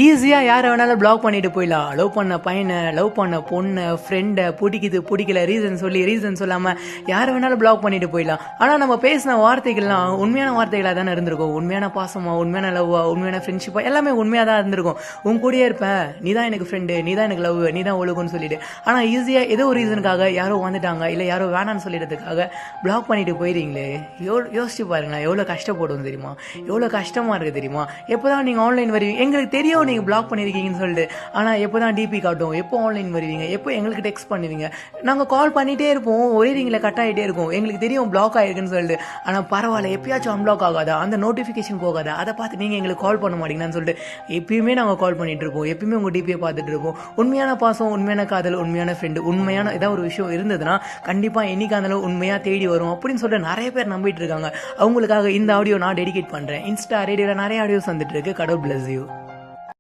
ஈஸியாக யாரை வேணாலும் பிளாக் பண்ணிட்டு போயிடலாம். லவ் பண்ண பையனை, லவ் பண்ண பொண்ணை, ஃப்ரெண்டை, பிடிக்குது பிடிக்கல ரீசன் சொல்லாமல் யாரை வேணாலும் பிளாக் பண்ணிட்டு போயிடலாம். ஆனால் நம்ம பேசின வார்த்தைகள்லாம் உண்மையான வார்த்தைகளாக தானே இருந்திருக்கும். உண்மையான பாசமாக, உண்மையான லவ்வா, உண்மையான ஃப்ரெண்ட்ஷிப்பாக எல்லாமே உண்மையாக தான் இருந்திருக்கும். உன் கூடயே இருப்பேன், நீ தான் எனக்கு ஃப்ரெண்டு, நீ தான் எனக்கு லவ், நீ தான் ஒழுகுன்னு சொல்லிட்டு. ஆனால் ஈஸியாக ஏதோ ஒரு ரீசனுக்காக யாரோ வந்துட்டாங்க, இல்லை யாரோ வேணான்னு சொல்லிடுறதுக்காக பிளாக் பண்ணிட்டு போயிடுறீங்களே. யோசிச்சு பாருங்களேன், எவ்வளோ கஷ்டப்படும் தெரியுமா, எவ்வளோ கஷ்டமாக இருக்குது தெரியுமா. எப்போ தான் நீங்கள் ஆன்லைன் வருவீங்க, எங்களுக்கு தெரியும் நீங்கள் பிளாக் பண்ணியிருக்கீங்கன்னு சொல்லிட்டு. ஆனால் எப்போ தான் டிபி காட்டும், எப்போ ஆன்லைன் வருவீங்க, எப்போ எங்களுக்கு டெக்ஸ்ட் பண்ணுவீங்க. நாங்கள் கால் பண்ணிகிட்டே இருப்போம், ஒரே ரிங்கில் கட் ஆகிட்டே இருக்கும், எங்களுக்கு தெரியும் பிளாக் ஆகிருக்குன்னு சொல்லிட்டு. ஆனால் பரவாயில்ல, எப்பயாச்சும் அன்பிளாக் ஆகாதா, அந்த நோட்டிஃபிகேஷன் போகாதா, அதை பார்த்து நீங்கள் எங்களுக்கு கால் பண்ண மாட்டீங்கன்னு சொல்லிட்டு எப்பயுமே நாங்கள் கால் பண்ணிட்டு இருப்போம், எப்பயுமே உங்கள் டிபியை பார்த்துட்டு இருப்போம். உண்மையான பாசம், உண்மையான காதல், உண்மையான ஃப்ரெண்டு, உண்மையான ஏதாவது ஒரு விஷயம் இருந்ததுன்னா கண்டிப்பாக என்னைக்கு இருந்தாலும் உண்மையாக தேடி வரும் அப்படின்னு சொல்லிட்டு நிறைய பேர் நம்பிட்டு இருக்காங்க. அவங்களுக்காக இந்த ஆடியோ நான் டெடிகேட் பண்ணுறேன். இன்ஸ்டா ரேடியோவில் நிறைய ஆடியோஸ் வந்துட்டு இருக்கு. கடவுள் பிளஸ் யூ.